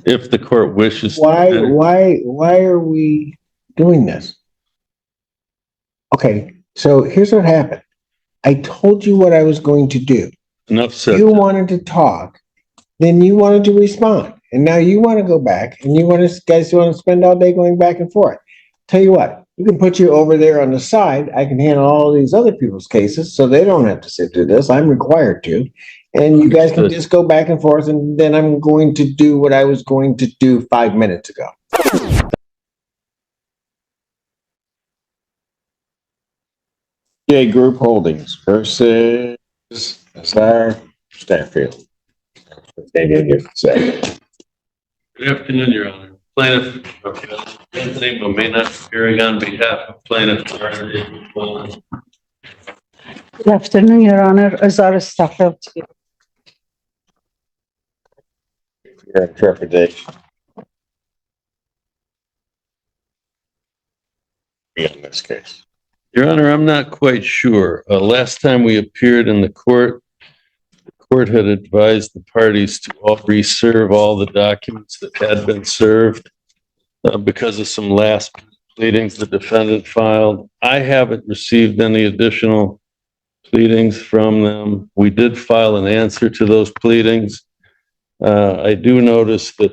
if the court wishes. Why are we doing this? Okay, so here's what happened. I told you what I was going to do. Enough said. You wanted to talk, then you wanted to respond. And now you want to go back and you guys want to spend all day going back and forth. Tell you what, we can put you over there on the side. I can handle all these other people's cases so they don't have to sit through this. I'm required to. And you guys can just go back and forth, and then I'm going to do what I was going to do 5 minutes ago. Group Holdings versus Star Stafffield. Good afternoon, Your Honor. Plaintiff Anthony may not appearing on behalf of plaintiff. Good afternoon, Your Honor. Azara Stafford. Your interpretation. In this case. Your Honor, I'm not quite sure. Last time we appeared in the court had advised the parties to reserve all the documents that had been served because of some last pleadings the defendant filed. I haven't received any additional pleadings from them. We did file an answer to those pleadings. I do notice that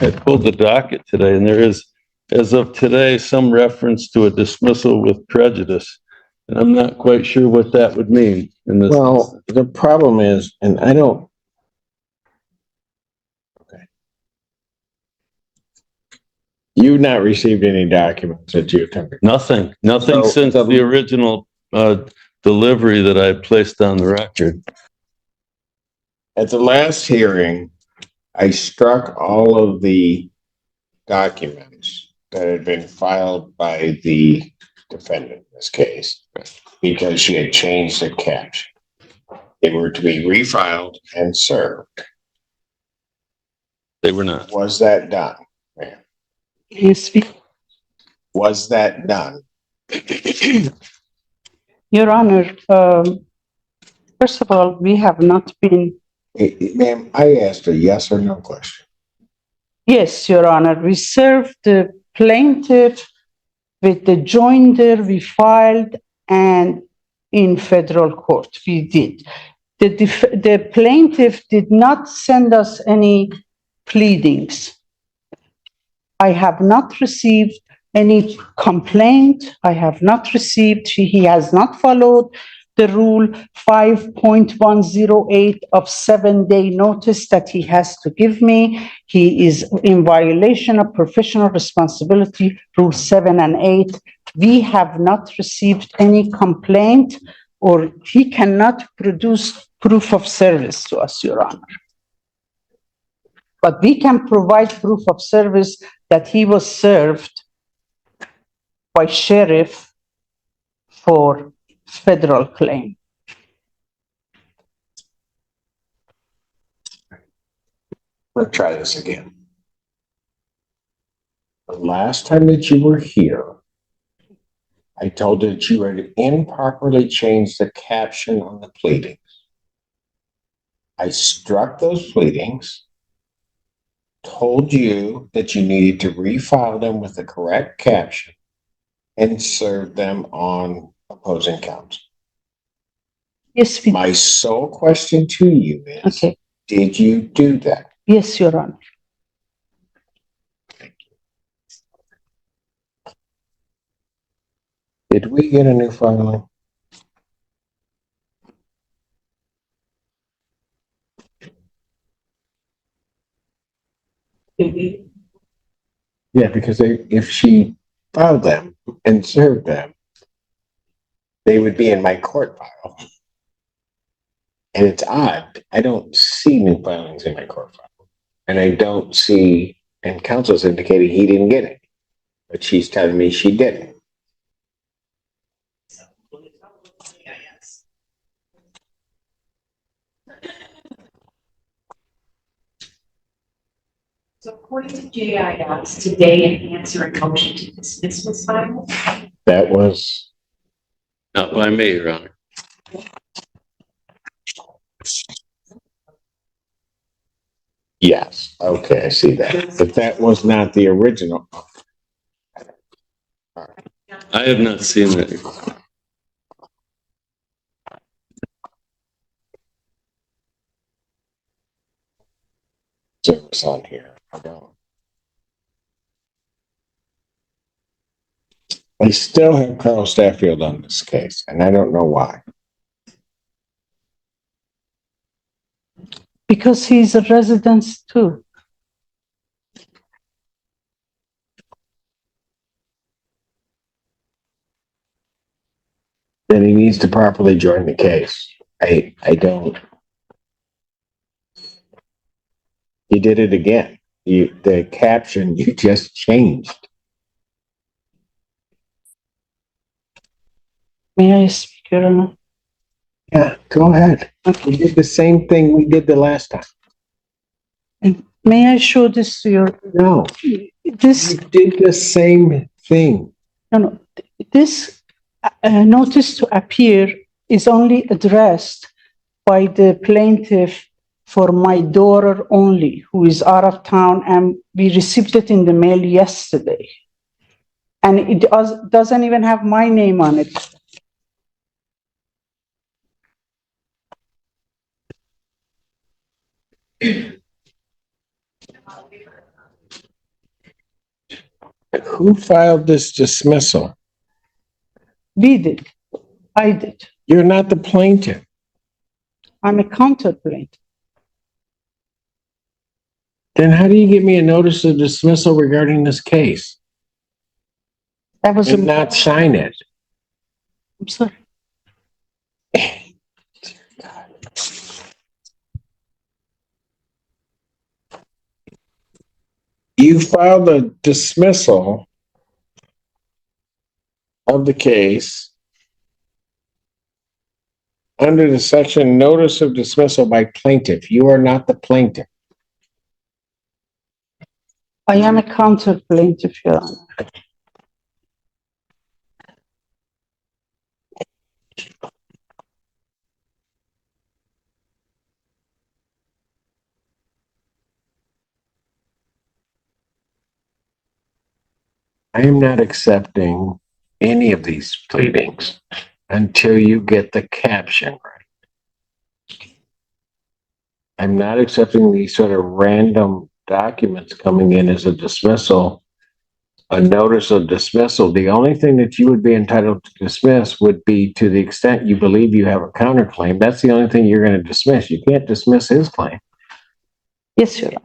I pulled the docket today, and there is, as of today, some reference to a dismissal with prejudice. And I'm not quite sure what that would mean in this. Well, the problem is, and I don't. Okay. You've not received any documents that you attempted. Nothing So, since the original delivery that I placed on the record. At the last hearing, I struck all of the documents that had been filed by the defendant in this case because she had changed the caption. They were to be refiled and served. They were not. Was that done? Yes, Was that done? Your Honor, first of all, we have not been. Ma'am, I asked a yes or no question. Yes, Your Honor, we served the plaintiff with the joinder we filed and in federal court. We did. The plaintiff did not send us any pleadings. I have not received any complaint. I have not received, he has not followed the rule 5.108 of 7-day notice that he has to give me. He is in violation of professional responsibility, rule 7 and 8. We have not received any complaint, or he cannot produce proof of service to us, Your Honor. But we can provide proof of service that he was served by sheriff for federal claim. Let's try this again. The last time that you were here, I told you that you had improperly changed the caption on the pleadings. I struck those pleadings, told you that you needed to refile them with the correct caption and serve them on opposing counsel. Yes, My sole question to you is, okay. Did you do that? Yes, Your Honor. Did we get a new filing? Yeah, because if she filed them and served them, they would be in my court file. And it's odd. I don't see new filings in my court file. And I don't see, and counsel's indicating he didn't get it. But she's telling me she didn't. So according to JIS, today an answer and motion to dismiss was filed. That was Not by me, Your Honor. Yes, okay, I see that. But that was not the original. I have not seen it. Service on here. I don't. I still have Carl Staffield on this case, and I don't know why. Because he's a resident too. Then he needs to properly join the case. I don't. He did it again. The caption you just changed. May I speak, Your Honor? Yeah, go ahead. We did the same thing we did the last time. May I show this to your, No, this, you did the same thing. no, this notice to appear is only addressed by the plaintiff for my daughter only, who is out of town, and we received it in the mail yesterday. And it doesn't even have my name on it. Who filed this dismissal? We did. I did. You're not the plaintiff. I'm a counter plaintiff. Then how do you give me a notice of dismissal regarding this case That was and not sign it? I'm sorry. You filed a dismissal of the case under the section notice of dismissal by plaintiff. You are not the plaintiff. I am a counter plaintiff, Your Honor. I am not accepting any of these pleadings until you get the caption right. I'm not accepting these sort of random documents coming in as a dismissal, a notice of dismissal. The only thing that you would be entitled to dismiss would be to the extent you believe you have a counterclaim. That's the only thing you're going to dismiss. You can't dismiss his claim. Yes, Your Honor.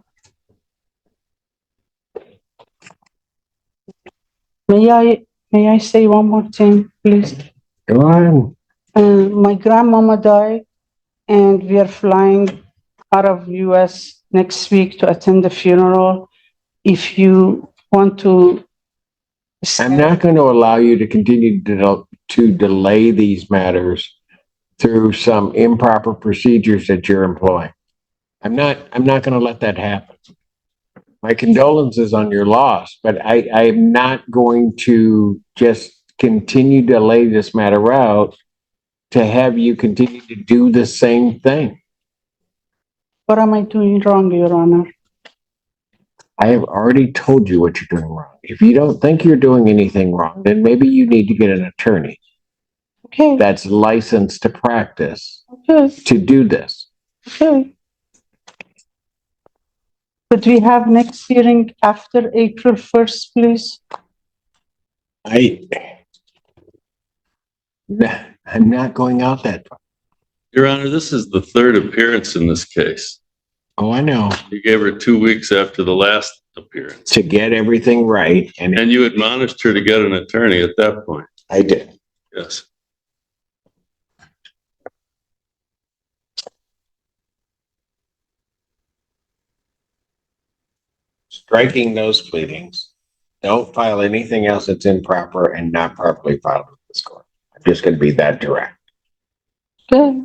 May I say one more thing, please? Go on. My grandmama died, and we are flying out of US next week to attend the funeral. If you want to. I'm not going to allow you to continue to delay these matters through some improper procedures that you're employing. I'm not going to let that happen. My condolences on your loss, but I am not going to just continue to lay this matter out to have you continue to do the same thing. What am I doing wrong, Your Honor? I have already told you what you're doing wrong. If you don't think you're doing anything wrong, then maybe you need to get an attorney Okay. that's licensed to practice Okay. to do this. Okay. Could we have next hearing after April 1st, please? I'm not going out that far. Your Honor, this is the third appearance in this case. Oh, I know. You gave her 2 weeks after the last appearance. To get everything right, and And you admonished her to get an attorney at that point. I did. Yes. Striking those pleadings. Don't file anything else that's improper and not properly filed with this court. I'm just going to be that direct. Okay.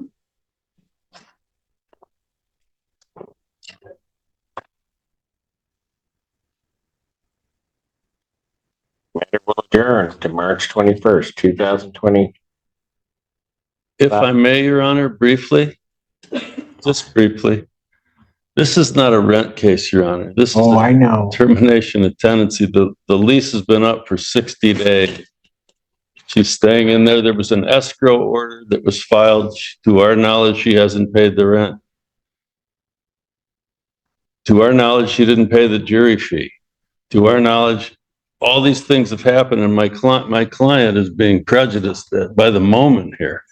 Matter will adjourn to March 21st, 2020. If I may, Your Honor, briefly, just briefly. This is not a rent case, Your Honor. This is Oh, a I know. termination of tenancy. The lease has been up for 60 days. She's staying in there. There was an escrow order that was filed. To our knowledge, she hasn't paid the rent. To our knowledge, she didn't pay the jury fee. To our knowledge, all these things have happened, and my client is being prejudiced by the moment here.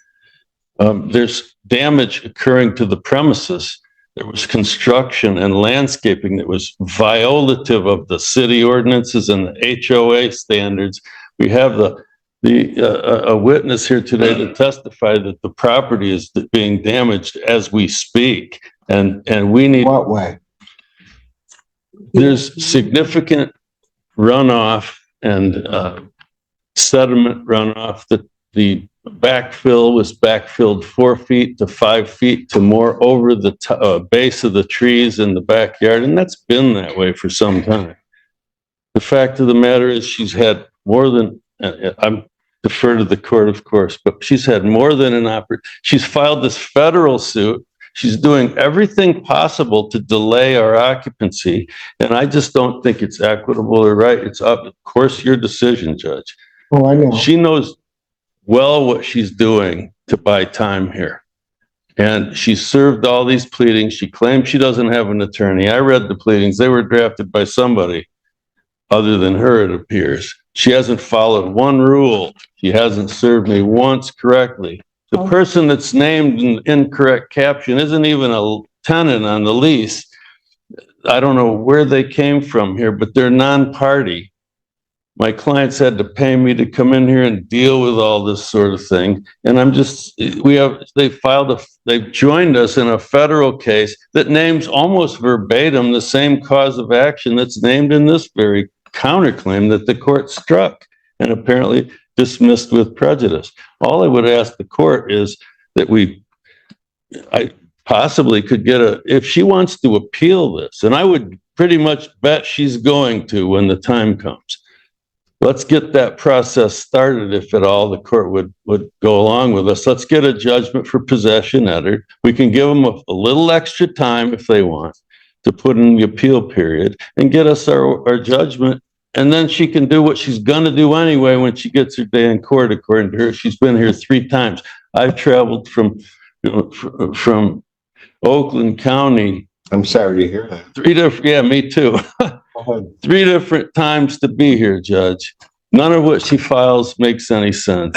There's damage occurring to the premises. There was construction and landscaping that was violative of the city ordinances and the HOA standards. We have a witness here today to testify that the property is being damaged as we speak, and we need. What way? There's significant runoff and sediment runoff. The backfill was backfilled 4 feet to 5 feet to more over the base of the trees in the backyard, and that's been that way for some time. The fact of the matter is she's had more than, I'm defer to the court, of course, but she's had more than an opportunity. She's filed this federal suit. She's doing everything possible to delay our occupancy, and I just don't think it's equitable or right. It's up, of course, your decision, Judge. Oh, I know. She knows well what she's doing to buy time here. And she served all these pleadings. She claims she doesn't have an attorney. I read the pleadings. They were drafted by somebody other than her, it appears. She hasn't followed one rule. She hasn't served me once correctly. The person that's named in incorrect caption isn't even a tenant on the lease. I don't know where they came from here, but they're non-party. My clients had to pay me to come in here and deal with all this sort of thing. And they've joined us in a federal case that names almost verbatim the same cause of action that's named in this very counterclaim that the court struck and apparently dismissed with prejudice. All I would ask the court is that I possibly could get if she wants to appeal this, and I would pretty much bet she's going to when the time comes. Let's get that process started, if at all the court would go along with us. Let's get a judgment for possession entered. We can give them a little extra time if they want to put in the appeal period and get us our judgment. And then she can do what she's going to do anyway when she gets her day in court, according to her. She's been here 3 times. I've traveled from Oakland County. I'm sorry to hear that. 3 different, yeah, me too. 3 different times to be here, Judge. None of what she files makes any sense.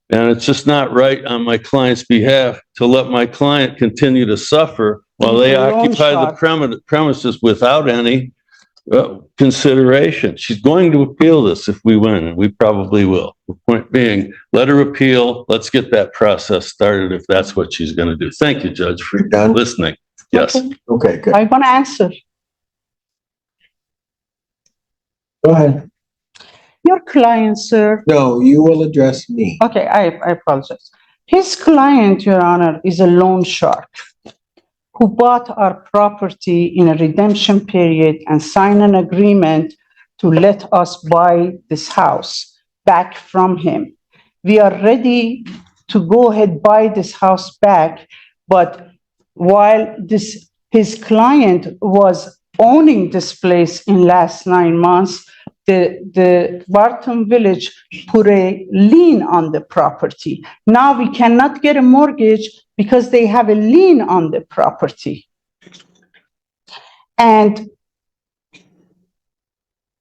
And it's just not right on my client's behalf to let my client continue to suffer while they occupy the premises without any consideration. She's going to appeal this if we win, and we probably will. The point being, let her appeal. Let's get that process started if that's what she's going to do. Thank you, Judge, for listening. Yes. Okay, good. I want to answer. Go ahead. Your client, sir. No, you will address me. Okay, I apologize. His client, Your Honor, is a loan shark who bought our property in a redemption period and signed an agreement to let us buy this house back from him. We are ready to go ahead buy this house back, but while his client was owning this place in last 9 months, the Barton Village put a lien on the property. Now we cannot get a mortgage because they have a lien on the property. And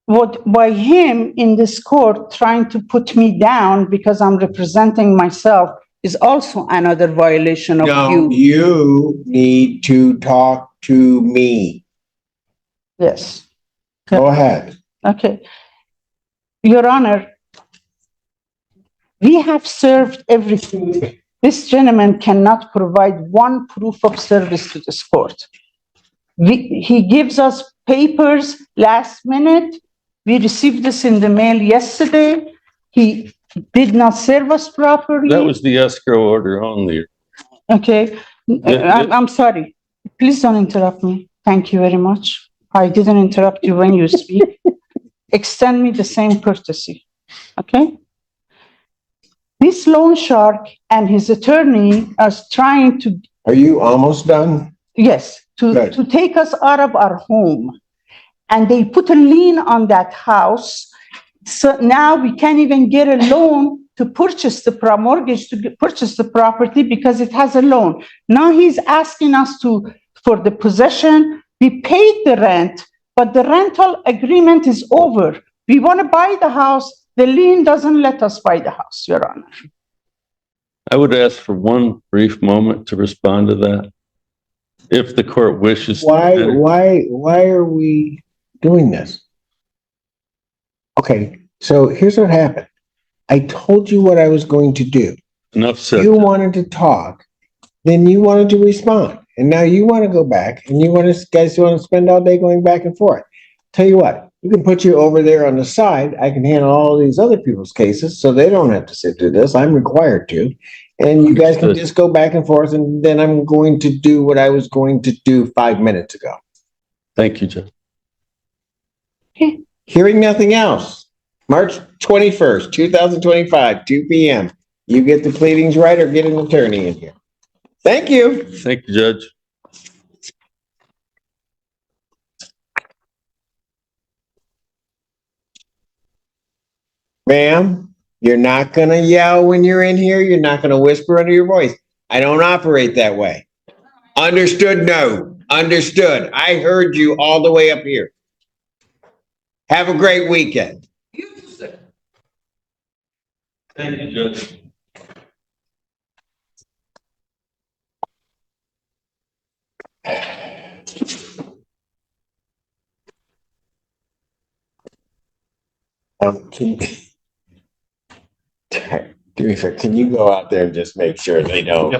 by him in this court trying to put me down because I'm representing myself is also another violation of No, you need to talk to me. Yes. Go ahead. Okay. Your Honor, we have served everything. This gentleman cannot provide one proof of service to this court. He gives us papers last minute. We received this in the mail yesterday. He did not serve us properly. That was the escrow order only. Okay. I'm sorry. Please don't interrupt me. Thank you very much. I didn't interrupt you when you speak. Extend me the same courtesy. Okay? This loan shark and his attorney are trying to... Are you almost done? Yes. Good. to take us out of our home. And they put a lien on that house. So now we can't even get a loan to purchase the mortgage to purchase the property because it has a loan. Now he's asking us for the possession. We paid the rent, but the rental agreement is over. We want to buy the house. The lien doesn't let us buy the house, Your Honor. I would ask for one brief moment to respond to that. If the court wishes. Why are we doing this? Okay, so here's what happened. I told you what I was going to do. Enough said. You wanted to talk, then you wanted to respond. And now you want to go back and guys want to spend all day going back and forth. Tell you what, you can put you over there on the side. I can handle all these other people's cases so they don't have to sit through this. I'm required to. And you guys can just go back and forth, and then I'm going to do what I was going to do 5 minutes ago. Thank you, Judge. Okay. Hearing nothing else, March 21st, 2025, 2 p.m. You get the pleadings right or get an attorney in here. Thank you. Thank you, Judge. Ma'am, you're not going to yell when you're in here. You're not going to whisper under your voice. I don't operate that way. Understood? No. Understood. I heard you all the way up here. Have a great weekend. Thank you, Judge. Can you go out there and just make sure they don't